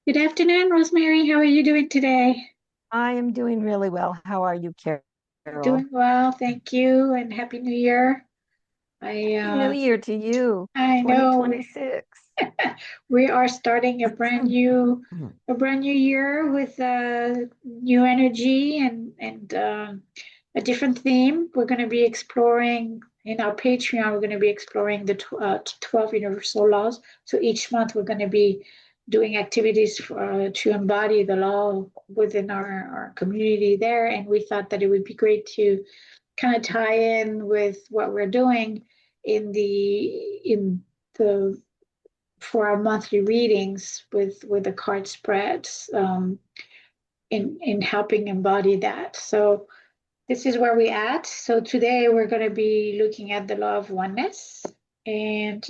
Good afternoon, Rosemary. How are you doing today? I am doing really well. How are you, Carol? Doing well, thank you, and Happy New Year. I Happy New uh, Year to you, I know 2026. we are starting a brand new year with new energy and a different theme. We're going to be exploring in our Patreon. We're going to be exploring the 12 universal laws. So each month we're going to be doing activities to embody the law within our community there. And we thought that it would be great to kind of tie in with what we're doing in the for our monthly readings with the card spreads, in helping embody that. So this is where we're at. So today we're going to be looking at the law of oneness, and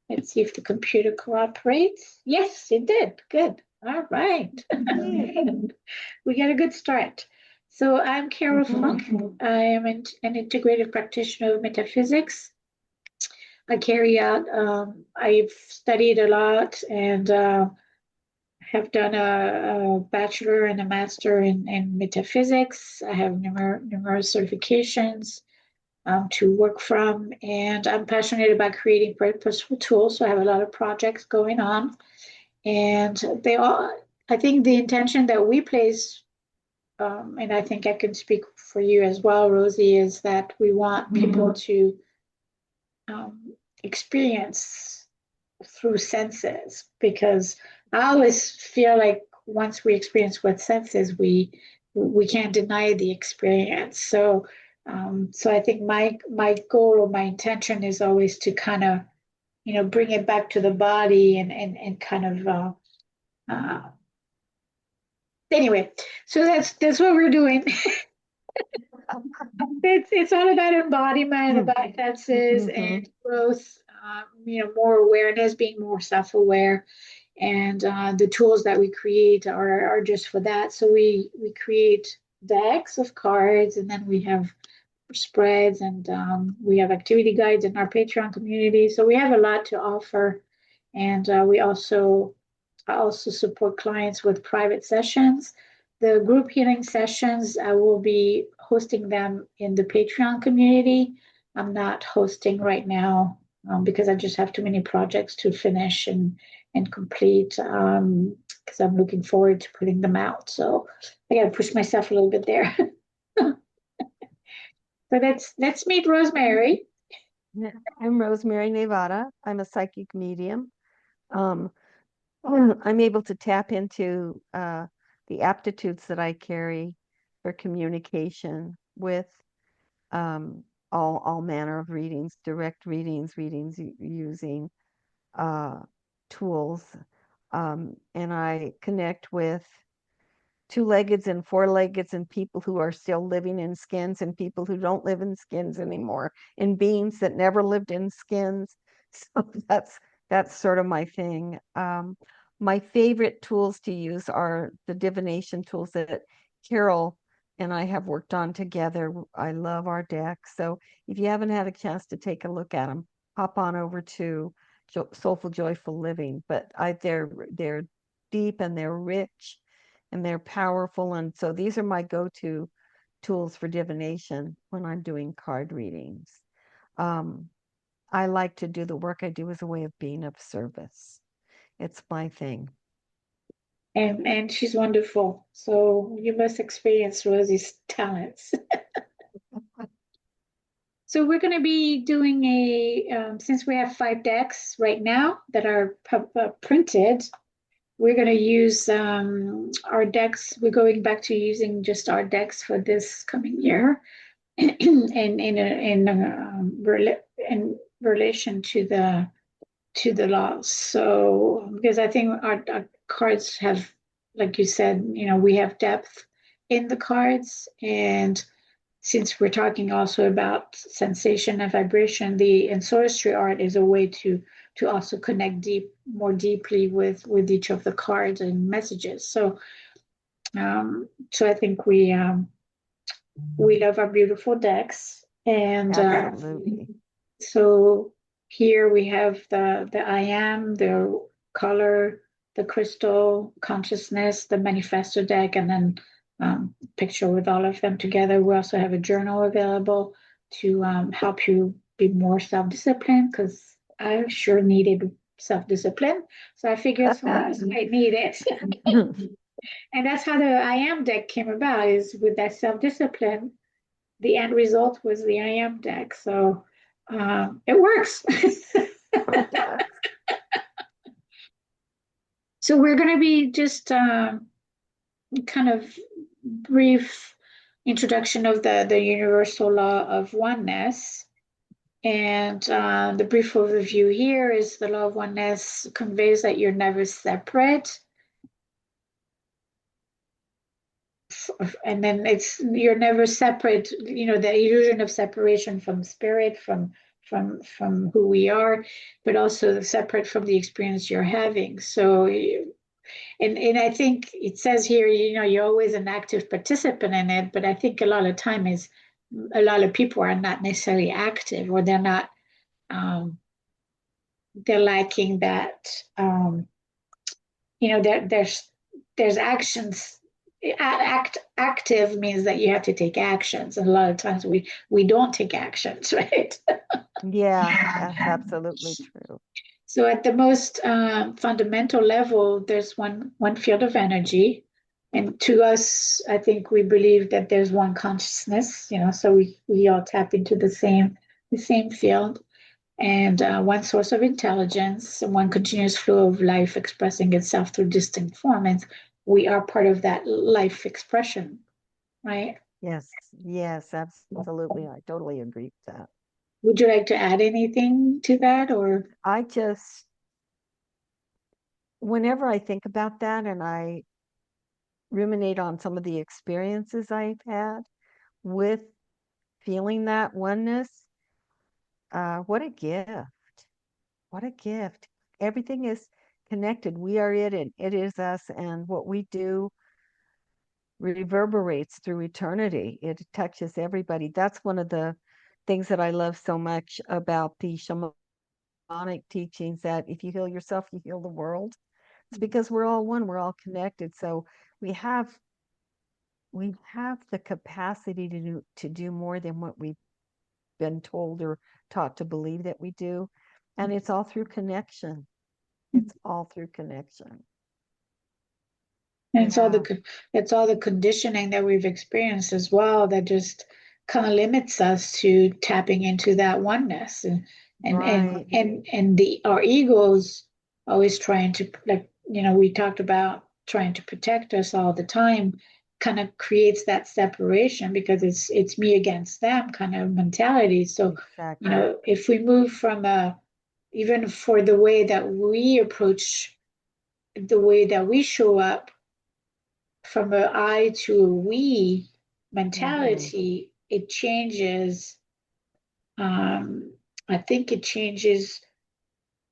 let's see if the computer cooperates. Yes, it did. Good. All right. Yay. We got a good start. So I'm Carol Mhm. Funk. I am an integrative practitioner of metaphysics. I carry out, I've studied a lot and have done a bachelor and a master in metaphysics. I have numerous certifications to work from, and I'm passionate about creating purposeful tools. So I have a lot of projects going on, and they all, I think the intention that we place, and I think I can speak for you as well, Rosie, is that we want people to experience through senses, because I always feel like once we experience what senses, we can't deny the experience. So I think my goal or my intention is always to kind of bring it back to the body and kind of uh, anyway. So that's what we're doing. It's all about embodiment, about senses and Mhm. growth. More awareness, being more self-aware, and the tools that we create are just for that. So we create decks of cards, and then we have spreads, and we have activity guides in our Patreon community. So we have a lot to offer, and I also support clients with private sessions. The group healing sessions, I will be hosting them in the Patreon community. I'm not hosting right now, because I just have too many projects to finish and complete, because I'm looking forward to putting them out. So I got to push myself a little bit there. So let's meet Rosemary. Yeah, I'm Rosemary Nevada. I'm a psychic medium. Um, I'm able to tap into the aptitudes that I carry for communication with um, all manner of readings, direct readings, using uh, tools, and I connect with two-leggeds and four-leggeds and people who are still living in skins and people who don't live in skins anymore and beings that never lived in skins. So that's sort of my thing. My favorite tools to use are the divination tools that Carol and I have worked on together. I love our deck. So if you haven't had a chance to take a look at them, hop on over to Soulful Joyful Living. But they're deep and they're rich and they're powerful. And so these are my go-to tools for divination when I'm doing card readings. Um, I like to do the work I do as a way of being of service. It's my thing. And she's wonderful. So you must experience Rosie's talents. So we're going to be doing since we have 5 decks right now that are printed, we're going to use our decks. We're going back to using just our decks for this coming year, in relation to the laws. So because I think our cards have, like you said, we have depth in the cards, and since we're talking also about sensation and vibration, the ensorcery art is a way to also connect more deeply with each of the cards and messages. So I think we love our beautiful decks, and Absolutely. so here we have the I am, the color, the crystal consciousness, the manifestor deck, and then picture with all of them together. We also have a journal available to help you be more self-disciplined, because I sure needed self-discipline. So I figured someone else might need it. And that's how the I Am deck came about, is with that self-discipline. The end result was the I Am deck. So it works. So we're going to be just kind of brief introduction of the universal law of oneness. And the brief overview here is the law of oneness conveys that you're never separate. And then you're never separate, the illusion of separation from spirit, from who we are, but also separate from the experience you're having. So and I think it says here, you're always an active participant in it, but I think a lot of time is a lot of people are not necessarily active, or they're not, they're lacking that, there's actions. Active means that you have to take actions, and a lot of times we don't take actions, right? Yeah, that's absolutely true. So at the most fundamental level, there's one field of energy, and to us, I think we believe that there's one consciousness. So we all tap into the same field, and one source of intelligence, one continuous flow of life expressing itself through distinct form, and we are part of that life expression, right? Yes, absolutely. I totally agree with that. Would you like to add anything to that, or? I just, whenever I think about that and I ruminate on some of the experiences I've had with feeling that oneness, what a gift. What a gift. Everything is connected. We are it and it is us. And what we do reverberates through eternity. It touches everybody. That's one of the things that I love so much about the shamanic teachings, that if you heal yourself, you heal the world. It's because we're all one, we're all connected. So we have the capacity to do more than what we've been told or taught to believe that we do. And it's all through connection. It's all through connection. And Yeah, it's all the conditioning that we've experienced as well that just kind of limits us to tapping into that oneness, right. and the our egos always trying to, like, we talked about trying to protect us all the time, kind of creates that separation, because it's me against them kind of mentality. So Exactly. if we move from even for the way that we approach, the way that we show up, from a I to a we Hmm. mentality, it changes. Um, I think it changes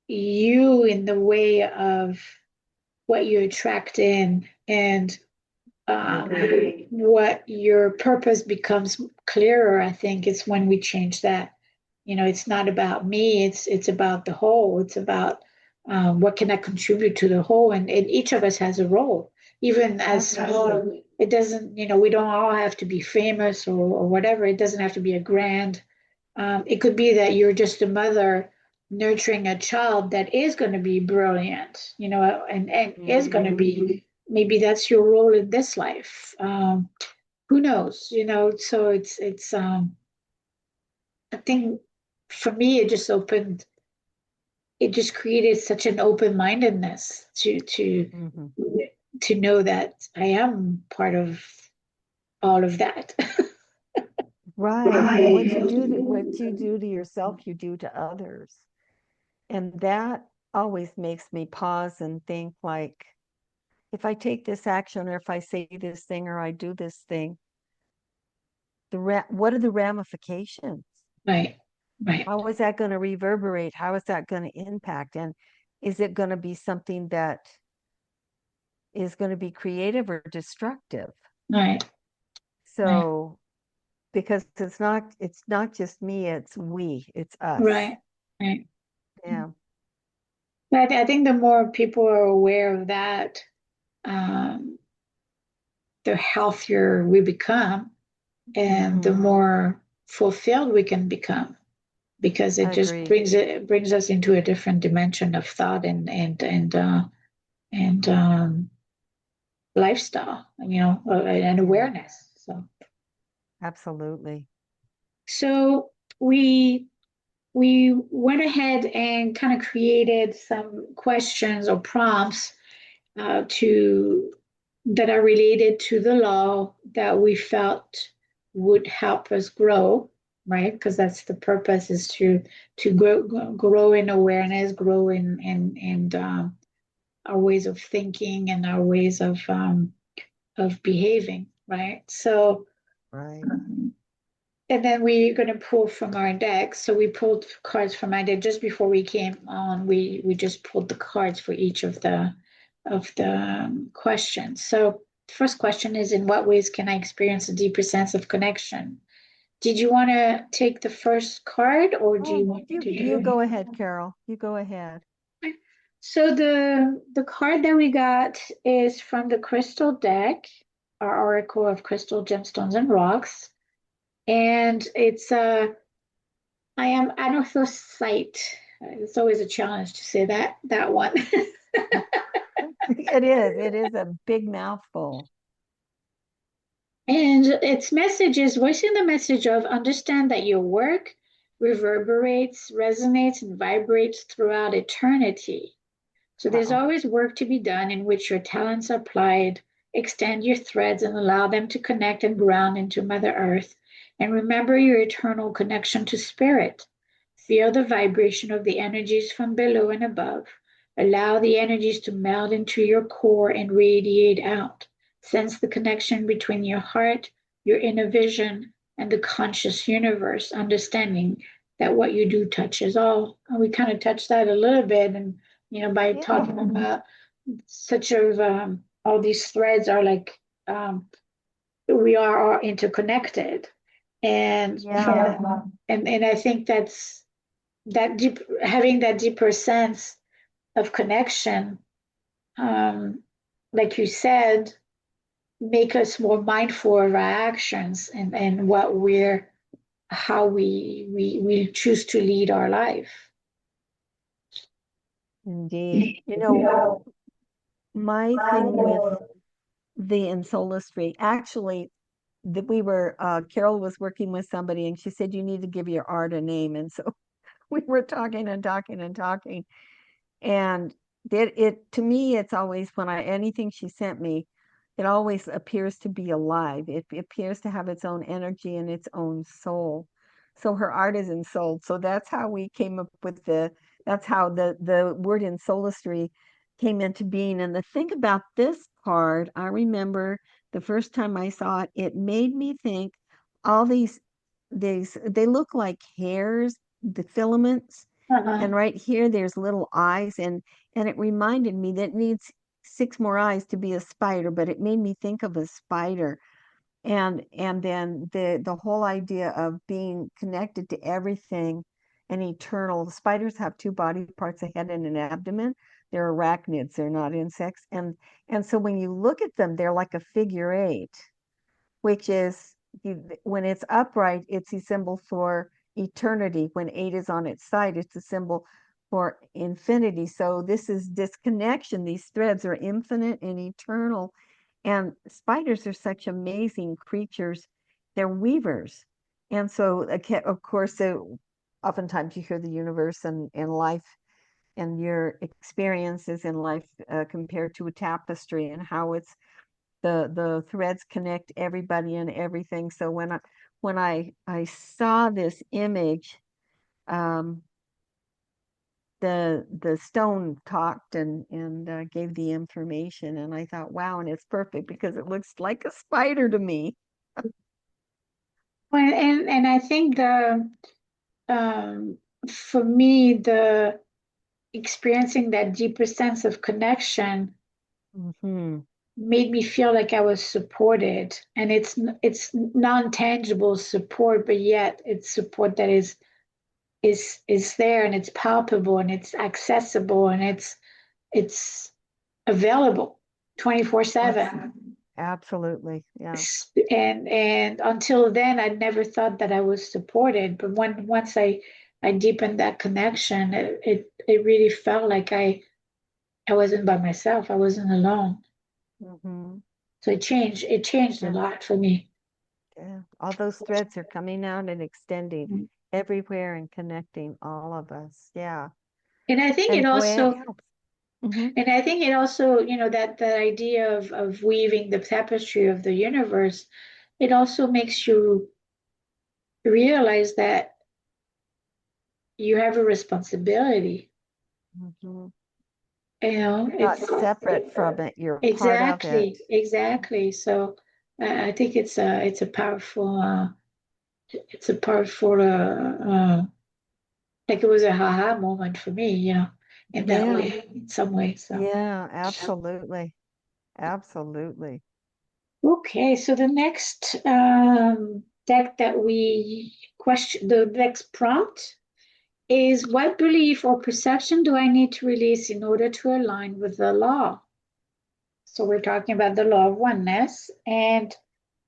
you in the way of what you attract in, and I agree. what your purpose becomes clearer. I think it's when we change that. It's not about me. It's about the whole. It's about what can I contribute to the whole, and each of us has a role. Even as small, it doesn't. We don't all have to be famous, or whatever. It doesn't have to be a grand. It could be that you're just a mother nurturing a child that is going to be brilliant, and is going to Hmm. be, maybe that's your role in this life. Who knows? So I think for me, it just created such an open-mindedness Hmm. to know that I am part of all of that. Right. And what you do to yourself, you do to others. And that always makes me pause and think, like, if I take this action or if I say this thing or I do this thing, what are the ramifications? Right, right, How is that going to reverberate? How is that going to impact? And is it going to be something that is going to be creative or destructive? right, right, So, because it's not just me, it's we, it's us. right, right. Yeah. I think the more people are aware of that, um, the healthier we become and the Hmm. more fulfilled we can become because it I just agree. brings us into a different dimension of thought and lifestyle, and Yeah, awareness. absolutely. So we went ahead and kind of created some questions or prompts to that are related to the law that we felt would help us grow, right? Because that's the purpose, is to grow in awareness, grow in our ways of thinking and our ways of behaving, right? So Right. and then we're going to pull from our deck. So we pulled cards from my deck just before we came on. We just pulled the cards for each of the questions. So the first question is, in what ways can I experience a deeper sense of connection? Did you want to take the first card, or do you Oh, want me to you do go ahead, Carol. You go ahead. it? So the card that we got is from the crystal deck, our Oracle of Crystal, Gemstones, and Rocks. And it's I am Anophyte. It's always a challenge to say that one. It is. It is a big mouthful. And its message is voicing the message of understand that your work reverberates, resonates, and vibrates throughout eternity. So there's Wow. always work to be done in which your talents are applied. Extend your threads and allow them to connect and ground into Mother Earth. And remember your eternal connection to Spirit. Feel the vibration of the energies from below and above. Allow the energies to meld into your core and radiate out. Sense the connection between your heart, your inner vision, and the conscious universe, understanding that what you do touches all. And we kind of touched that a little bit, and by Yeah. talking about such of all these threads are like we are all interconnected, and Yeah. and I think that's that deep having that deeper sense of connection, um, like you said, make us more mindful of our actions and what we're how we choose to lead our life. Indeed. My thing with the Insolistry, actually, that we were Carol was working with somebody and she said you need to give your art a name. And so we were talking and talking and talking. And it to me, it's always when I anything she sent me, it always appears to be alive. It appears to have its own energy and its own soul. So her art is ensouled. So that's how we came up with that's how the word Insolistry came into being. And the thing about this card, I remember the first time I saw it, it made me think all these they look like hairs, the filaments, Uh-huh. and right here there's little eyes, and it reminded me that it needs six more eyes to be a spider, but it made me think of a spider. And then the whole idea of being connected to everything and eternal. Spiders have two body parts, a head and an abdomen. They're arachnids, they're not insects. And so when you look at them, they're like a figure eight, which is when it's upright, it's a symbol for eternity. When eight is on its side, it's a symbol for infinity. So this is this connection. These threads are infinite and eternal. And spiders are such amazing creatures. They're weavers. And so, of course, oftentimes you hear the universe and life and your experiences in life compared to a tapestry and how the threads connect everybody and everything. So when I saw this image, um, the stone talked and gave the information, and I thought, wow, and it's perfect because it looks like a spider to me. Well, and I think um, for me, the experiencing that deeper sense of connection Hmm. made me feel like I was supported, and it's non-tangible support, but yet it's support that is is there, and it's palpable, and it's accessible, and it's available Abs- 24/7. Absolutely. Yeah. And until then, I never thought that I was supported. But once I deepened that connection, it really felt like I wasn't by myself. I wasn't alone. Hmm. So it changed a Yeah. lot for me. Yeah. All those threads are coming out and extending everywhere and connecting all of us. Yeah. And I think it And boy, it also helps. Hmm. and I think it also, that idea of weaving the tapestry of the universe, it also makes you realize that you have a responsibility. Hmm. Not It's separate from it. You're part of it. exactly. So I think it's a powerful like it was a haha moment for me, in that Yeah. way, in some way. So Yeah. Absolutely. Absolutely. okay, so the next deck that we question, the next prompt is, what belief or perception do I need to release in order to align with the law? So we're talking about the law of oneness, and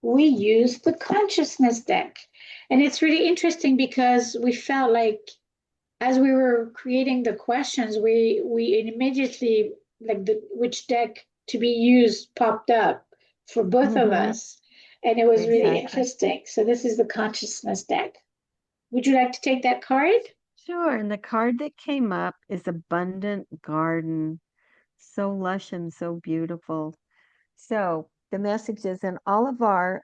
we use the consciousness deck. And it's really interesting because we felt like as we were creating the questions, we immediately, like, the which deck to be used popped up for both of Hmm. us. And it was really Exactly. interesting. So this is the consciousness deck. Would you like to take that card? Sure. And the card that came up is Abundant Garden. So lush and so beautiful. So the message is in all of our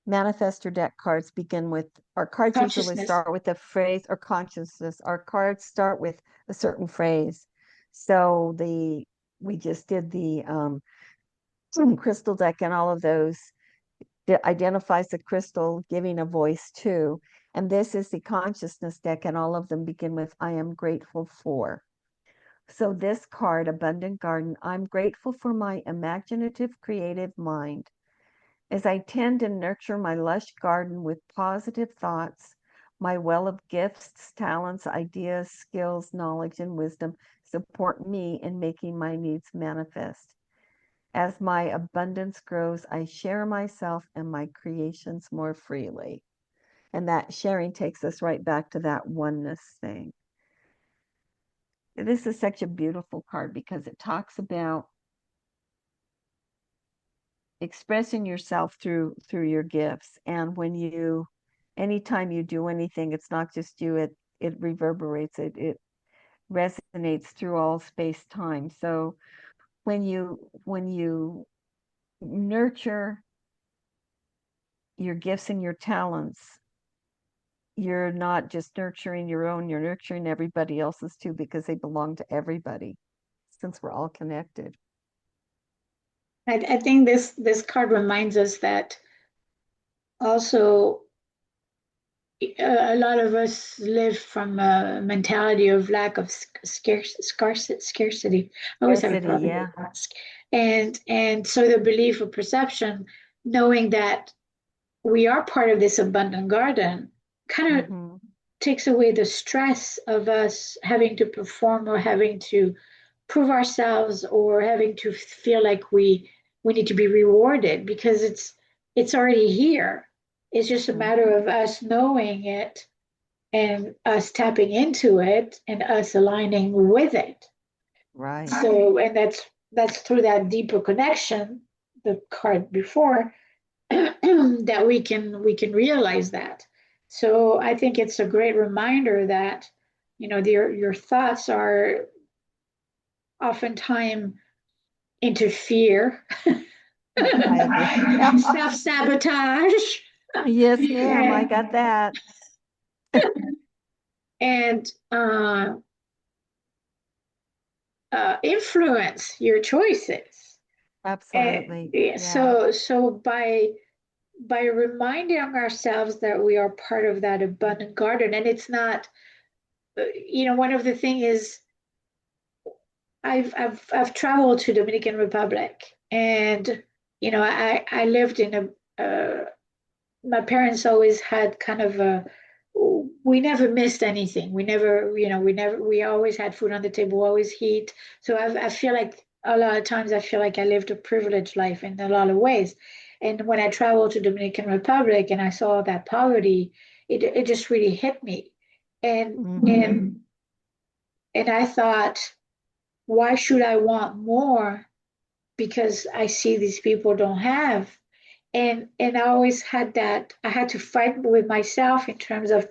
manifestor deck cards begin with, our cards usually Consciousness. start with a phrase or consciousness. Our cards start with a certain phrase. So we just did the crystal deck, and all of those that identifies the crystal giving a voice to. And this is the consciousness deck, and all of them begin with I am grateful for. So this card, Abundant Garden, I'm grateful for my imaginative, creative mind. As I tend and nurture my lush garden with positive thoughts, my well of gifts, talents, ideas, skills, knowledge, and wisdom support me in making my needs manifest. As my abundance grows, I share myself and my creations more freely. And that sharing takes us right back to that oneness thing. This is such a beautiful card because it talks about expressing yourself through your gifts. And when you, anytime you do anything, it's not just you, it reverberates, it resonates through all space time. So when you nurture your gifts and your talents, you're not just nurturing your own, you're nurturing everybody else's too, because they belong to everybody, since we're all connected. I think this card reminds us that also a lot of us live from a mentality of lack of scarcity. I always have a Scarcity, problem with yeah. that. And so the belief of perception, knowing that we are part of this abundant garden, kind of Hmm. takes away the stress of us having to perform or having to prove ourselves or having to feel like we need to be rewarded because it's already here. It's just a matter of us knowing it and us tapping into it and us aligning with it. Right. So, and that's through that deeper connection, the card before, that we can realize that. So I think it's a great reminder that your thoughts are oftentimes interfere, I agree. Yeah. self-sabotage, Yes, ma'am. I got and, that. and influence your choices. And Absolutely. yeah, Yeah. so by reminding ourselves that we are part of that abundant garden, and it's not, one of the things is I've traveled to Dominican Republic, and I lived in a my parents always had kind of a we never missed anything. We never, we always had food on the table, always heat. So I feel like a lot of times I feel like I lived a privileged life in a lot of ways. And when I traveled to Dominican Republic and I saw that poverty, it just really hit me. And Hmm. and I thought, why should I want more? Because I see these people don't have. And I always had that, I had to fight with myself in terms of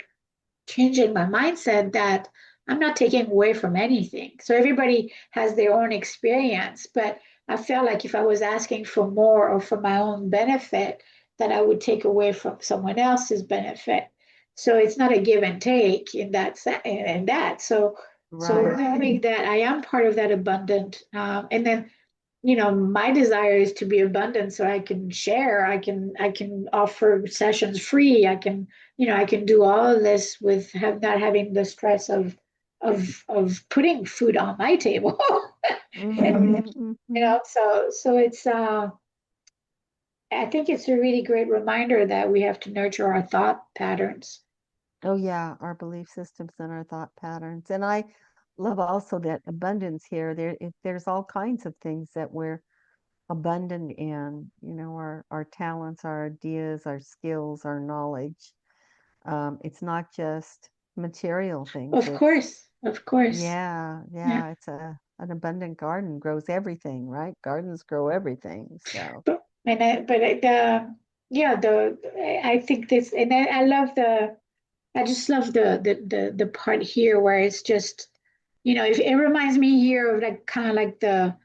changing my mindset that I'm not taking away from anything. So everybody has their own experience, but I felt like if I was asking for more or for my own benefit, that I would take away from someone else's benefit. So it's not a give and take in that. So Right. knowing that I am part of that abundant, and then my desire is to be abundant so I can share. I can offer sessions free. I can do all of this with not having the stress of putting food on my table. And Hmm. Hmm. so it's I think it's a really great reminder that we have to nurture our thought patterns. Oh yeah, our belief systems and our thought patterns. And I love also that abundance here. There's all kinds of things that we're abundant in, our talents, our ideas, our skills, our knowledge. It's not just material things. Of course, of course. Yeah, Yeah. yeah, it's an abundant garden grows everything, right? Gardens grow everything. So, But yeah, I think this, and I love I just love the part here where it's just, if it reminds me here of like kind of like the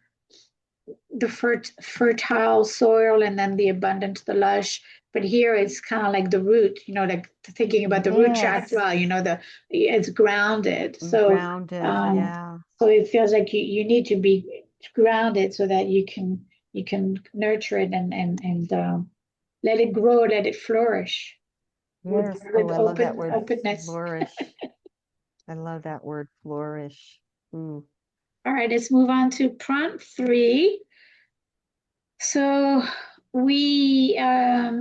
fertile soil and then the abundant, the lush. But here it's kind of like the root, like thinking about the root yes, chakra, it's grounded. So grounded. um, Yeah. so it feels like you need to be grounded so that you can nurture it and let it grow, let it flourish with Yes. Oh, with I love that word openness. flourish. I love that word flourish. Ooh. All right, let's move on to prompt 3. So we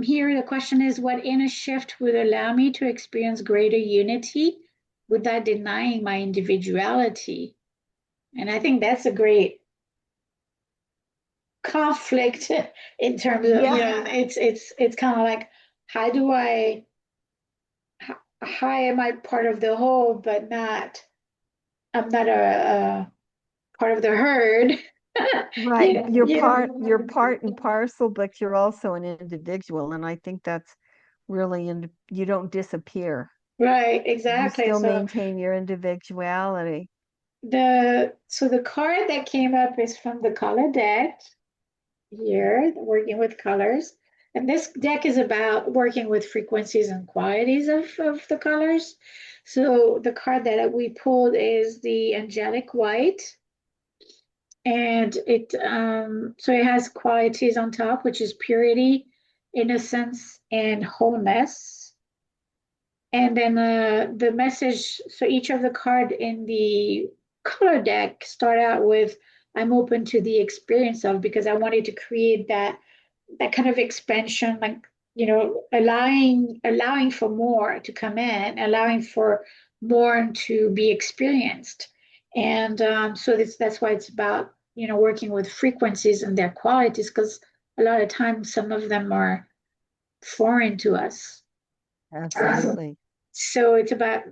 here the question is, what inner shift would allow me to experience greater unity without denying my individuality? And I think that's a great conflict in terms of, Yeah. it's kind of like, how do I how am I part of the whole but not, I'm not a part of the herd. Right. Yeah, You're part and parcel, but you're also an individual. And I think that's really, you don't disappear. right, You exactly. still So maintain your individuality. the card that came up is from the color deck here, working with colors. And this deck is about working with frequencies and qualities of the colors. So the card that we pulled is the angelic white. And it has qualities on top, which is purity, innocence, and wholeness. And then the message, so each of the card in the color deck start out with, I'm open to the experience of, because I wanted to create that kind of expansion, like, allowing for more to come in, allowing for more to be experienced. And so that's why it's about, working with frequencies and their qualities, because a lot of times some of them are foreign to us. Absolutely. So it's about,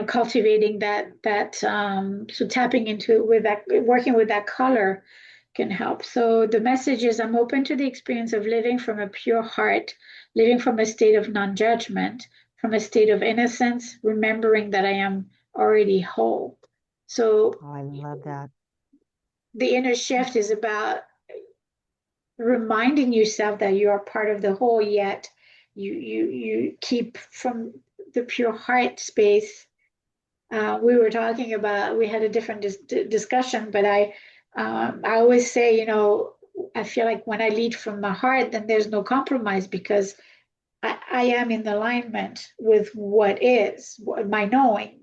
cultivating so tapping into with that, working with that color can help. So the message is, I'm open to the experience of living from a pure heart, living from a state of non-judgment, from a state of innocence, remembering that I am already whole. So Oh, I love that. the inner shift is about reminding yourself that you are part of the whole, yet you keep from the pure heart space. We were talking about, we had a different discussion, but I always say, I feel like when I lead from my heart, then there's no compromise, because I am in alignment with what is, my knowing.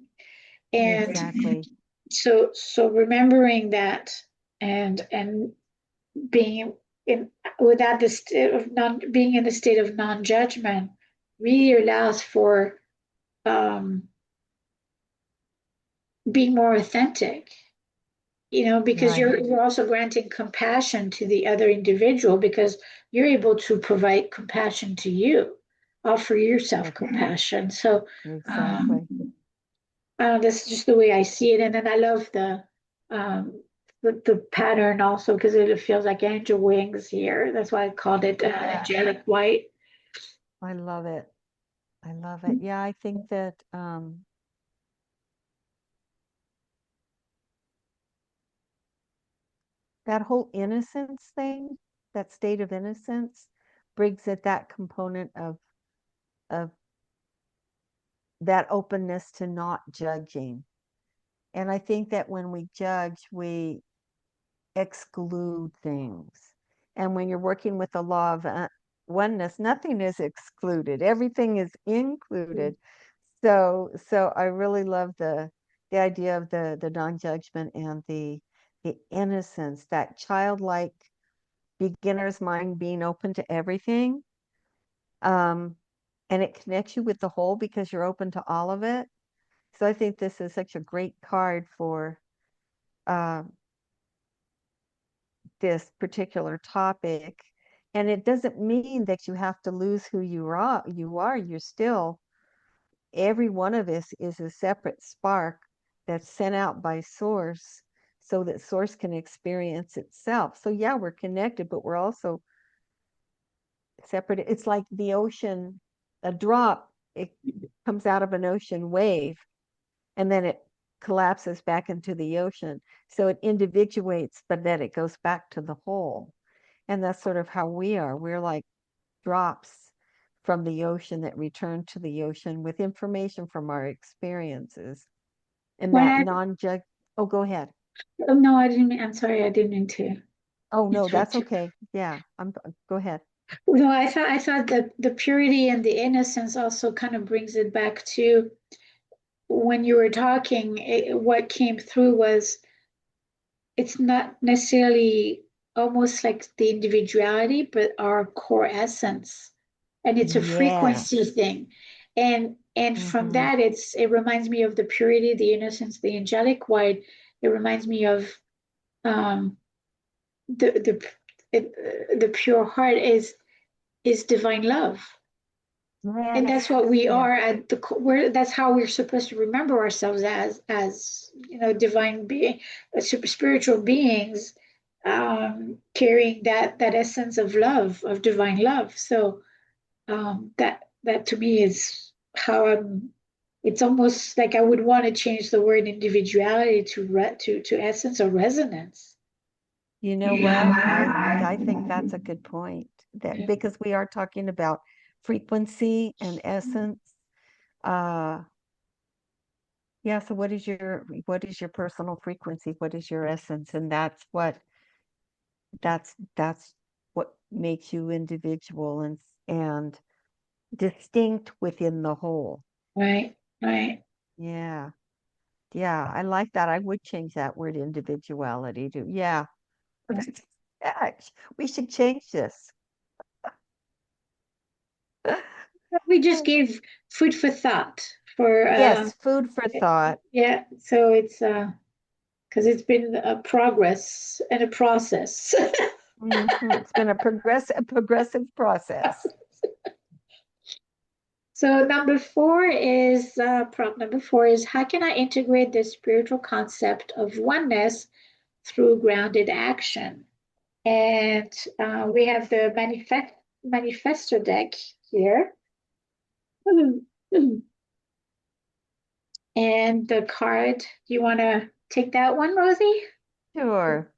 And Exactly. so remembering that, and being in, without the state of non being in the state of non-judgment, really allows for being more authentic, because Right. you're also granting compassion to the other individual because you're able to provide compassion to you, offer yourself compassion. So um, Exactly. that's just the way I see it. And then I love um, the pattern also because it feels like angel wings here. That's why I called it Yeah. angelic white. I love it. I love it. Yeah, I think that that whole innocence thing, that state of innocence, brings it that component of that openness to not judging. And I think that when we judge, we exclude things. And when you're working with the law of oneness, nothing is excluded. Everything is included. So I really love the idea of the non-judgment and the innocence, that childlike beginner's mind being open to everything. Um, and it connects you with the whole because you're open to all of it. So I think this is such a great card for uh, this particular topic. And it doesn't mean that you have to lose who you are. You're still, every one of us is a separate spark that's sent out by source so that source can experience itself. So yeah, we're connected, but we're also separate. It's like the ocean, a drop, it comes out of an ocean wave and then it collapses back into the ocean. So it individuates, but then it goes back to the whole. And that's sort of how we are. We're like drops from the ocean that return to the ocean with information from our experiences. And When that I, non-judge, oh, go ahead. oh, no, I didn't mean, I'm sorry, I didn't mean to Oh, no, that's interrupt you. okay. Yeah, go ahead. No, I thought that the purity and the innocence also kind of brings it back to when you were talking, what came through was it's not necessarily almost like the individuality, but our core essence. And it's a Yeah. frequency thing. And from Mm-hmm. that it reminds me of the purity, the innocence, the angelic white. It reminds me of um the the pure heart is divine love. And that's Yes. what we Yeah. are at the where that's how we're supposed to remember ourselves as divine being, super spiritual beings, carrying that essence of love, of divine love. So that to me is how I'm. It's almost like I would want to change the word individuality to essence or resonance. You know what? I Yeah. think that's a good point. That Yeah. because we are talking about frequency and essence. Uh yeah, so what is your personal frequency? What is your essence? And that's what makes you individual and distinct within the whole. Right. Right. Yeah. Yeah, I like that. I would change that word individuality to, yeah. Yeah, we should change this. We just gave food for thought for Yes, food for thought. yeah, so it's because it's been a progress and a process. It's been a progressive process. So prompt number four is how can I integrate the spiritual concept of oneness through grounded action? And we have the manifestor deck here. And the card, do you want to take that one, Rosie? Sure.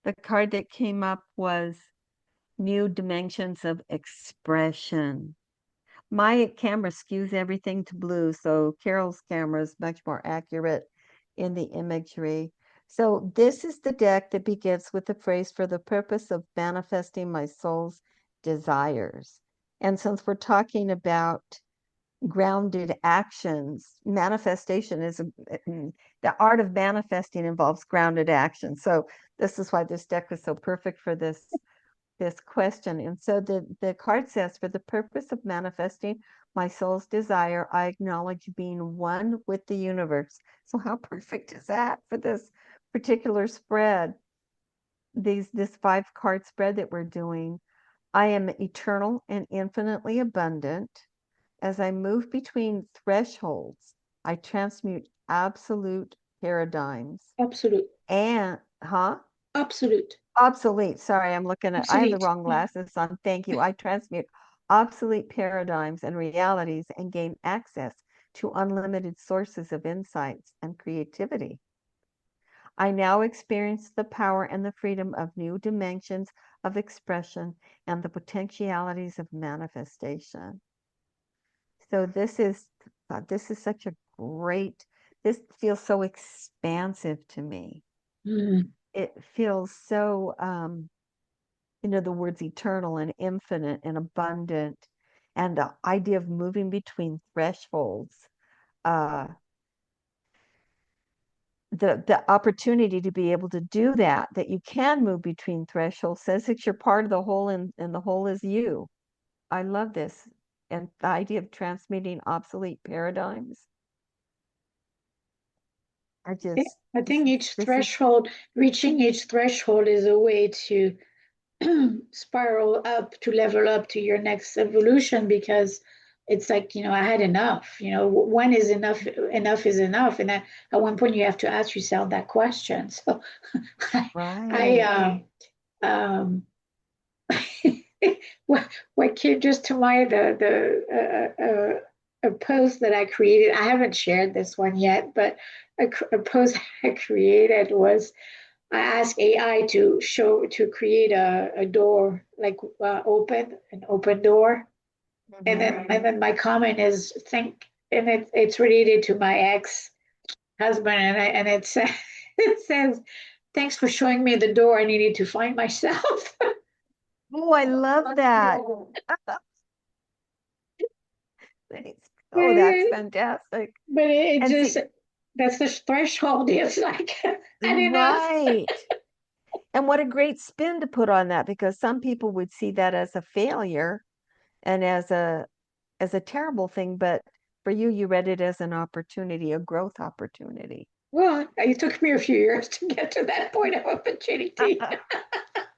The card that came up was new dimensions of expression. My camera skews everything to blue, so Carol's camera is much more accurate in the imagery. So this is the deck that begins with the phrase, for the purpose of manifesting my soul's desires. And since we're talking about grounded actions, manifestation is the art of manifesting involves grounded action. So this is why this deck is so perfect for this question. And so the card says, for the purpose of manifesting my soul's desire. I acknowledge being one with the universe. So how perfect is that for this particular spread? This 5-card spread that we're doing. I am eternal and infinitely abundant. As I move between thresholds, I transmute absolute paradigms Absolute. and, Absolute. obsolete. Sorry, I have the Obsolete. wrong glasses on. Thank you. I transmute obsolete paradigms and realities and gain access to unlimited sources of insights and creativity. I now experience the power and the freedom of new dimensions of expression and the potentialities of manifestation. So this is such a great, this feels so expansive to me. Mm. It feels so, the words eternal and infinite and abundant, and the idea of moving between thresholds, uh, the opportunity to be able to do that you can move between thresholds says that you're part of the whole, and the whole is you. I love this. And the idea of transmitting obsolete paradigms. I think This is reaching each threshold is a way to spiral up, to level up to your next evolution, because it's like, I had enough. When is enough? Enough is enough. And at one point, you have to ask yourself that question. So I, right. what came just to mind, a post that I created. I haven't shared this one yet, but a post I created was, I asked AI to create a door, like an open door, and Mhm. then my comment is and it's related to my ex husband, and it says it says, "Thanks for showing me the door I needed to find myself." Oh, I love that. Thanks. But Oh, that's fantastic. it And just, see, that's the threshold. It's like, had enough. right. And what a great spin to put on that, because some people would see that as a failure and as a terrible thing, but for you, you read it as an opportunity, a growth opportunity. Well, it took me a few years to get to that point of opportunity.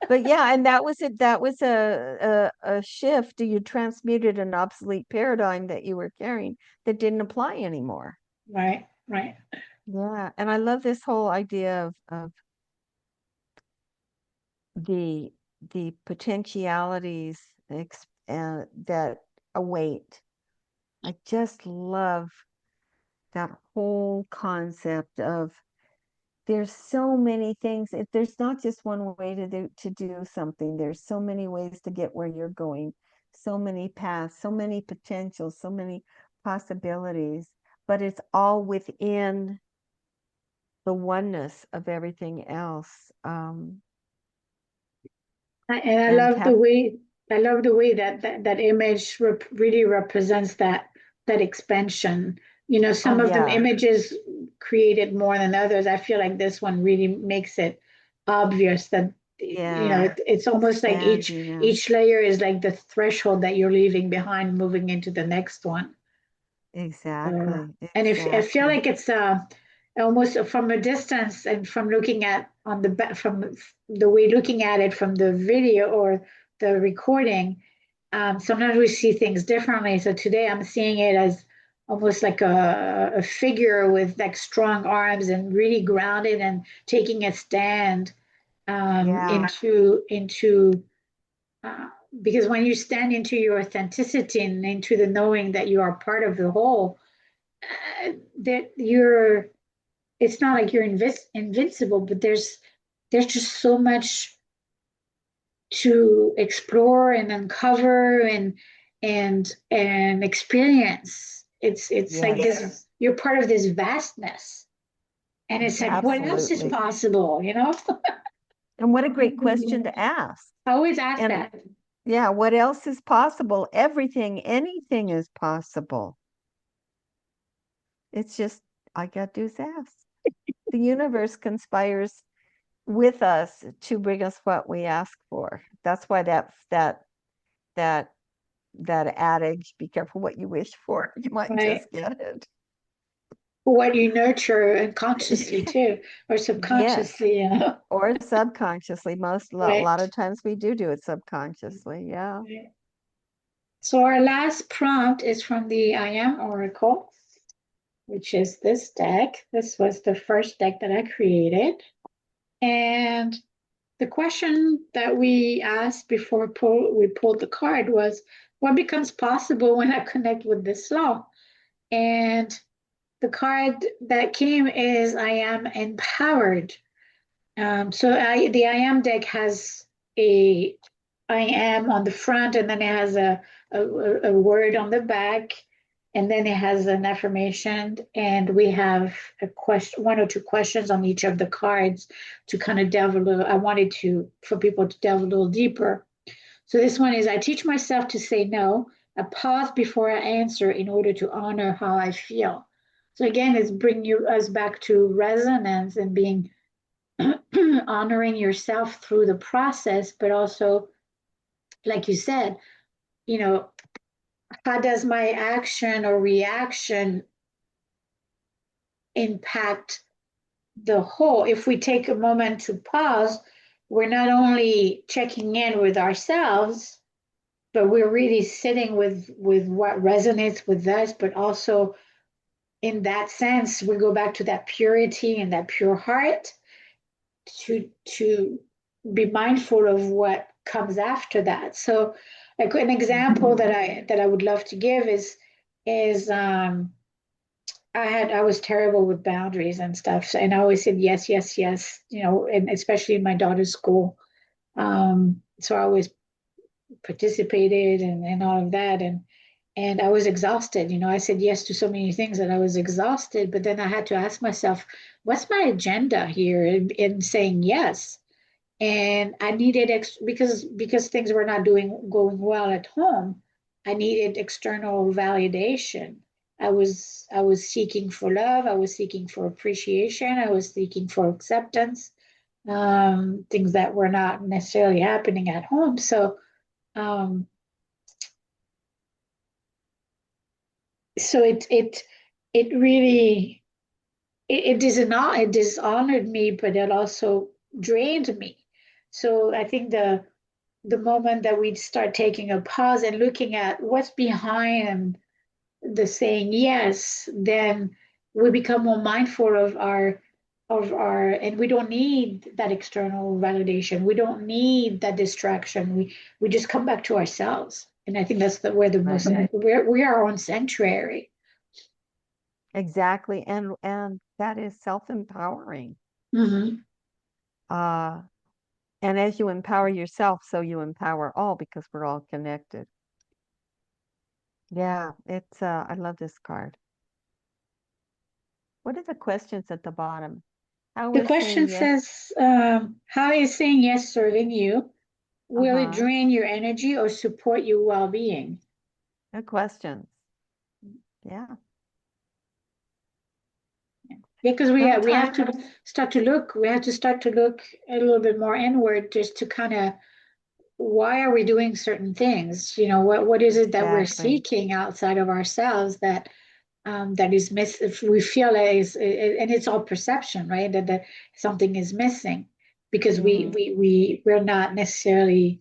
But yeah, and that was a shift. You transmuted an obsolete paradigm that you were carrying that didn't apply anymore. Right, right. Yeah, and I love this whole idea of the the potentialities that await. I just love that whole concept of there's so many things. There's not just one way to do something. There's so many ways to get where you're going, so many paths, so many potentials, so many possibilities, but it's all within the oneness of everything else. And And have I love the way that image really represents that expansion. Oh Some of the yeah, images created more than others. I feel like this one really makes it obvious that, yeah, it's almost like expanding out. each layer is like the threshold that you're leaving behind, moving into the next one. Exactly, And if I feel exactly. like it's almost from a distance, and from looking at on the from the way looking at it from the video or the recording, sometimes we see things differently. So today I'm seeing it as almost like a figure with like strong arms and really grounded and taking a stand, Yeah, into uh, because when you stand into your authenticity and into the knowing that you are part of the whole, that you're, it's not like you're invincible, but there's just so much to explore and uncover and experience. It's like yes, this, you're part of this vastness, and it's like, what else is absolutely. possible? And what a great question to ask. I always ask And that. yeah, what else is possible? Everything, anything is possible. It's just, all I got to do is ask. The universe conspires with us to bring us what we ask for. That's why that that adage, be careful what you wish for. You might right. just get it. What you nurture unconsciously too, or Yes. subconsciously, Or subconsciously. A lot right. of times we do it subconsciously. Yeah. Right. So our last prompt is from the I Am Oracle, which is this deck. This was the first deck that I created. And the question that we asked before we pulled the card was, what becomes possible when I connect with this law? And the card that came is I am empowered. The I am deck has a I am on the front, and then it has a word on the back, and then it has an affirmation, and we have a question, one or two questions on each of the cards to kind of delve a little. I wanted to for people to delve a little deeper. So this one is I teach myself to say no. I pause before I answer in order to honor how I feel. So again, it's bringing us back to resonance and being honoring yourself through the process, but also, like you said, you know, how does my action or reaction impact the whole? If we take a moment to pause, we're not only checking in with ourselves, but we're really sitting with what resonates with us, but also in that sense, we go back to that purity and that pure heart to be mindful of what comes after that. So, like an example that I would love to give is I was terrible with boundaries and stuff, so, and I always said yes, yes, yes, and especially in my daughter's school. So I always participated and all of that, and I was exhausted. I said yes to so many things that I was exhausted, but then I had to ask myself, what's my agenda here in saying yes? And I needed because things were not going well at home. I needed external validation. I was seeking for love. I was seeking for appreciation. I was seeking for acceptance. Things that were not necessarily happening at home. Um, so it really it dishonored me, but it also drained me. So I think the moment that we start taking a pause and looking at what's behind the saying yes, then we become more mindful of our and we don't need that external validation. We don't need that distraction. We just come back to ourselves. And I think that's where the most Right. we are our own sanctuary. Exactly. And that is self-empowering. Hmm. Uh, and as you empower yourself, so you empower all because we're all connected. Yeah, I love this card. What are the questions at the bottom? How The is question saying yes? says, how is saying yes serving you? Will it Uh-huh. drain your energy or support your well-being? Good questions. Yeah. Yeah, because we have Sometimes, to start to look. We have to start to look a little bit more inward, just to kind of why are we doing certain things? What is it that we're exactly. seeking outside of ourselves that is miss? If we feel and it's all perception, right? That something is missing because we Hmm. we we we're not necessarily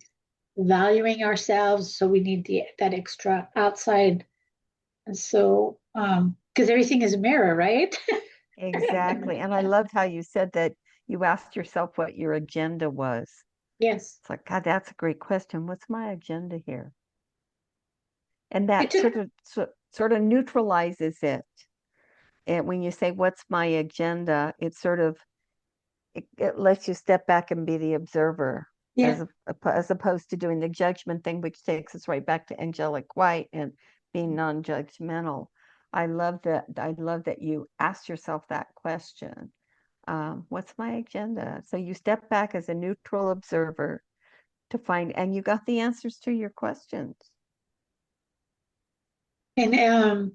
valuing ourselves, so we need that extra outside. And so, because everything is a mirror, right? Exactly. And I loved how you said that you asked yourself what your agenda was. Yes. It's like, God, that's a great question. What's my agenda here? And It that took sort of neutralizes it. And when you say, what's my agenda, it lets you step back and be the observer Yeah. as opposed to doing the judgment thing, which takes us right back to angelic white and being non-judgmental. I love that you asked yourself that question. What's my agenda? So you step back as a neutral observer and you got the answers to your questions. And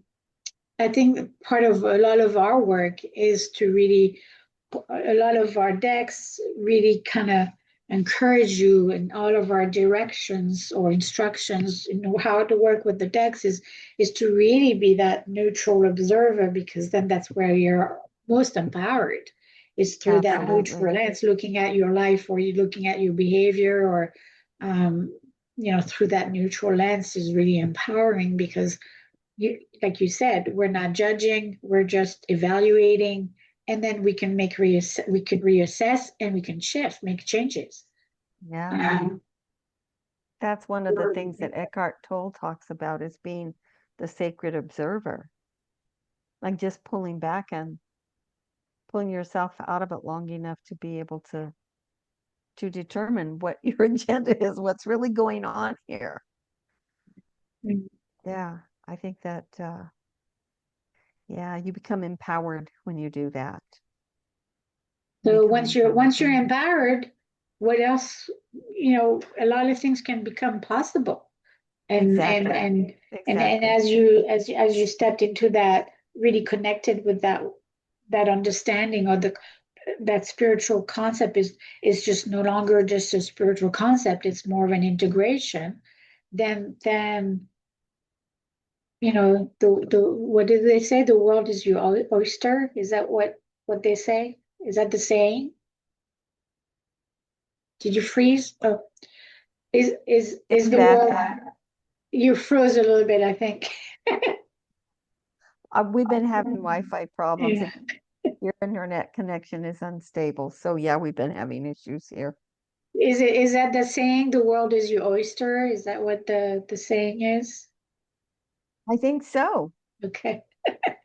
I think part of a lot of our work is to really, a lot of our decks really kind of encourage you in all of our directions or instructions, how to work with the decks is to really be that neutral observer, because then that's where you're most empowered, is through that Absolutely. neutral lens, looking at your life, or you looking at your behavior, or through that neutral lens is really empowering, because like you said, we're not judging, we're just evaluating, and then we can reassess, and we can shift, make changes. Yeah. Um, That's one of the things that Eckhart Tolle talks about as being the sacred observer, like just pulling back and pulling yourself out of it long enough to be able to determine what your agenda is, what's really going on here. Yeah, I think that yeah, you become empowered when you do that. You so become once you're empowered. empowered, what else? A lot of things can become possible. And and Exactly. and and Exactly. as you stepped into that, really connected with that understanding, or that spiritual concept is just no longer just a spiritual concept, it's more of an integration. Then the what did they say, the world is your oyster? Is that what they say? Is that the saying? Did you freeze? Oh, is Getting the back. world? You froze a little bit, I think. We've been having Wi-Fi problems. Yeah. Your internet connection is unstable. So yeah, we've been having issues here. Is that the saying, the world is your oyster? Is that what the saying is? I think so. Okay.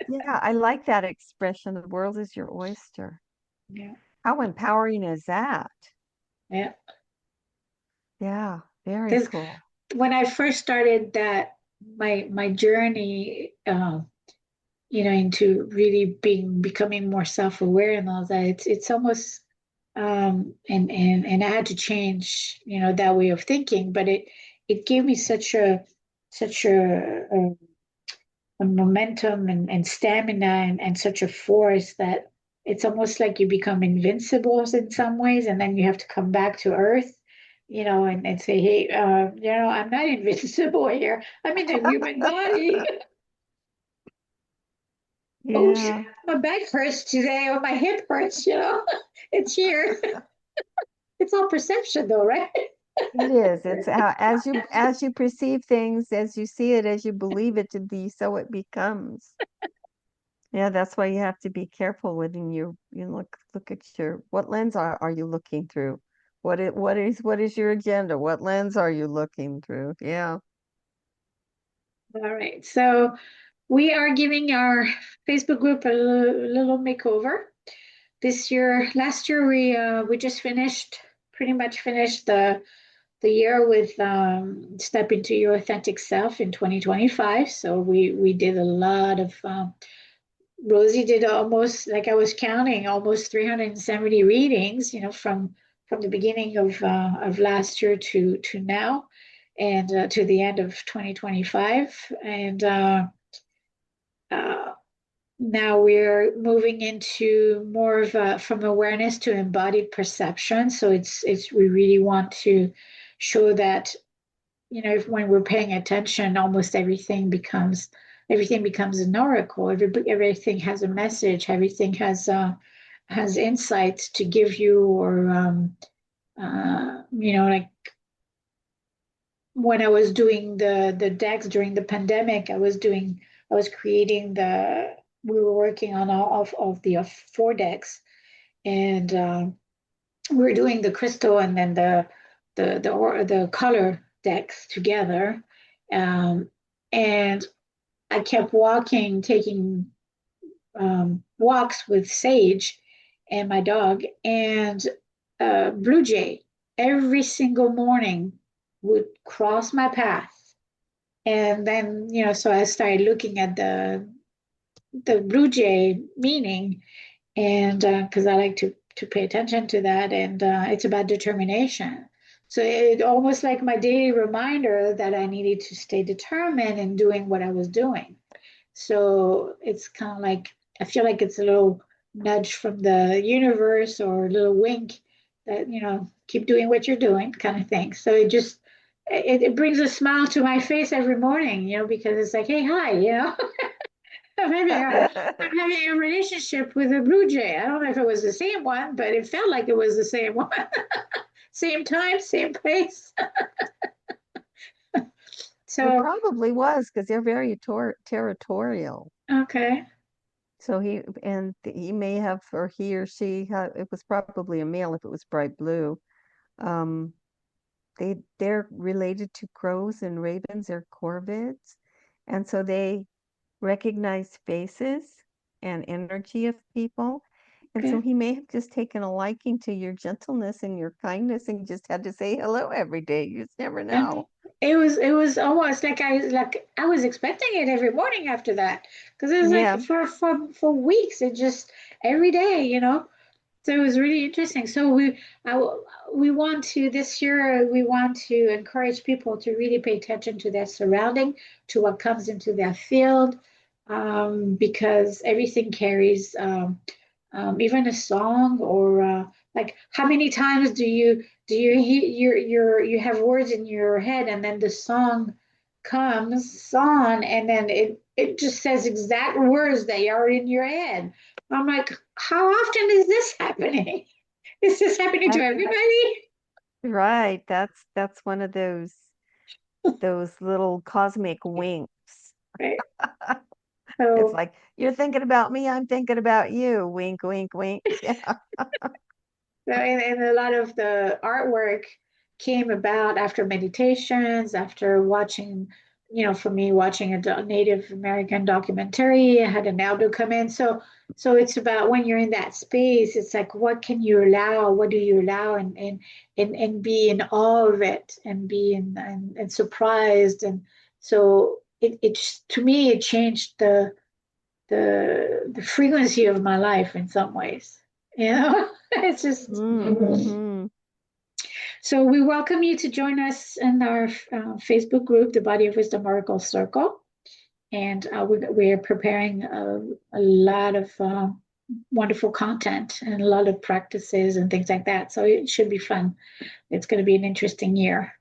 Yeah, I like that expression. The world is your oyster. Yeah. How empowering is that? Yeah. Yeah, very Because cool. when I first started my journey, into really becoming more self-aware and all that, it's almost and I had to change, that way of thinking, but it gave me such a momentum and stamina and such a force that it's almost like you become invincible in some ways, and then you have to come back to earth, and say, hey, I'm not invincible here. I'm in a human body. Oh, Yeah, my back hurts today, or my hip hurts. It's here. It's all perception, though, right? it is. It's as you perceive things, as you see it, as you believe it to be, so it becomes. Yeah, that's why you have to be careful when you look at your what lens are you looking through? What is your agenda? What lens are you looking through? Yeah. All right. So we are giving our Facebook group a little makeover this year. Last year we just pretty much finished the year with Step Into Your Authentic Self in 2025. So we did a lot of Rosie did almost, like I was counting, almost 370 readings, from the beginning of last year to now, and to the end of 2025. And uh, now we're moving into more of from awareness to embodied perception. So it's we really want to show that, if when we're paying attention, almost everything becomes an oracle. Everything has a message. Everything has insights to give you, or like when I was doing the decks during the pandemic, I was creating we were working on all of the four decks, and we were doing the crystal and then the color decks together, and I kept taking walks with Sage and my dog, and Blue Jay every single morning would cross my path. And then, so I started looking at the Blue Jay meaning, and because I like to pay attention to that, and it's about determination. So it almost like my daily reminder that I needed to stay determined in doing what I was doing. So it's kind of like, I feel like it's a little nudge from the universe, or a little wink that, keep doing what you're doing kind of thing. So it brings a smile to my face every morning, because it's like, hey, hi, I'm having a, I'm having a relationship with a blue jay. I don't know if it was the same one, but it felt like it was the same one. Same time, same place. It So, probably was because they're very territorial. okay. So he may have, or he or she had, it was probably a male if it was bright blue. Um, they're related to crows and ravens, they're corvids. And so they recognize faces and energy of people. And so Okay. he may have just taken a liking to your gentleness and your kindness and just had to say hello every day. You just never And know. it was almost like I was expecting it every morning after that, because it was like Yeah. for weeks, it just every day. So it was really interesting. So we want to this year we want to encourage people to really pay attention to their surrounding, to what comes into their field, because everything carries, even a song, or like how many times do you hear you have words in your head, and then the song comes on, and then it just says exact words that are in your head. I'm like, how often is this happening? Is this happening to That's everybody? right. That's one of those little cosmic winks. Right. It's So, like you're thinking about me, I'm thinking about you. Wink, wink, wink. Yeah. and a lot of the artwork came about after meditations, after watching, for me, watching a Native American documentary. I had an elder come in. So it's about when you're in that space, it's like, what can you allow? What do you allow? And be in awe of it, and be and surprised. And so to me, it changed the frequency of my life in some ways. It's just Mm-hmm. so we welcome you to join us in our Facebook group, the Body of Wisdom Oracle Circle, and we're preparing a lot of wonderful content and a lot of practices and things like that. So it should be fun. It's going to be an interesting year.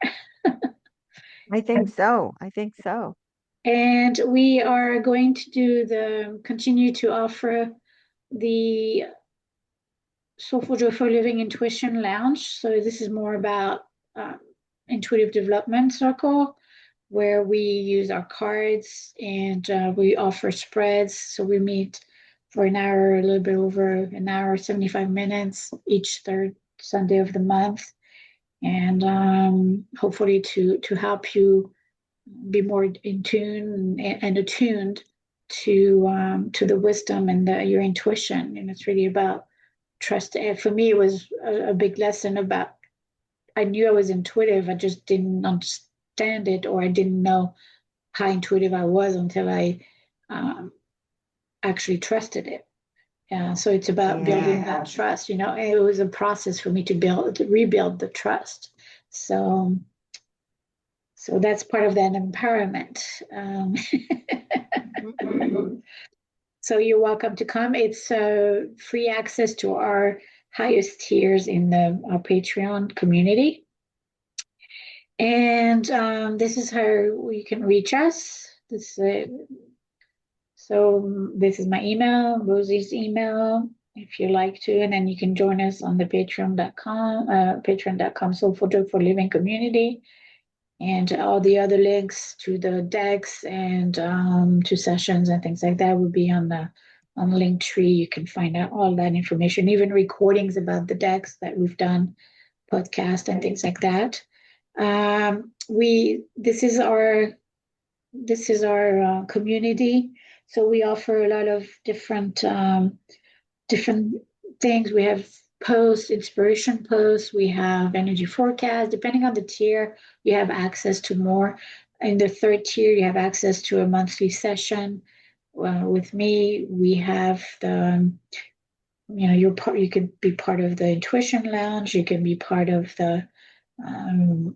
I think so. I think so. And we are going to continue to offer the Soulful Joyful Living Intuition Lounge. So this is more about um, intuitive development circle, where we use our cards, and we offer spreads. So we meet for an hour, a little bit over an hour, 75 minutes each third Sunday of the month, and hopefully to help you be more in tune and attuned to the wisdom and your intuition. And it's really about trust. And for me, it was a big lesson about, I knew I was intuitive, I just didn't understand it, or I didn't know how intuitive I was until I um, actually trusted it. So it's about building Yeah. that trust. It was a process for me to rebuild the trust. So that's part of that empowerment. Mhm. So you're welcome to come. It's free access to our highest tiers in our Patreon community. And this is how you can reach us. This is my email, Rosie's email, if you like to, and then you can join us on the patreon.com Soulful Joy for Living community, and all the other links to the decks and to sessions and things like that will be on the link tree. You can find out all that information, even recordings about the decks that we've done, podcast and things like that. We this is our community, so we offer a lot of different things. We have posts, inspiration posts, we have energy forecasts. Depending on the tier, you have access to more. In the third tier, you have access to a monthly session. With me, we have you could be part of the intuition lounge. You can be part of um,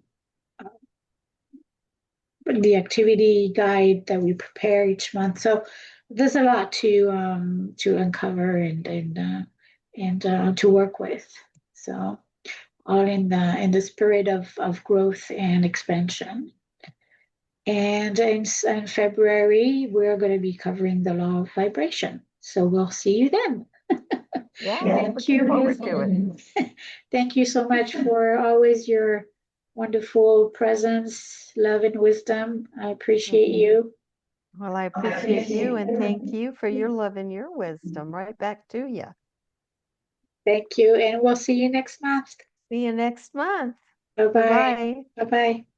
the activity guide that we prepare each month. So there's a lot to uncover and to work with. So all in the spirit of growth and expansion. And in February, we're going to be covering the law of vibration. So we'll see you then. Yeah, Thank looking forward to it. you. Thank you so much for always your wonderful presence, love, and wisdom. I appreciate you. Well, I appreciate you and thank you for your love and your wisdom. Right back to you. Thank you. And we'll see you next month. See you next month. Bye bye. Bye-bye. Bye bye.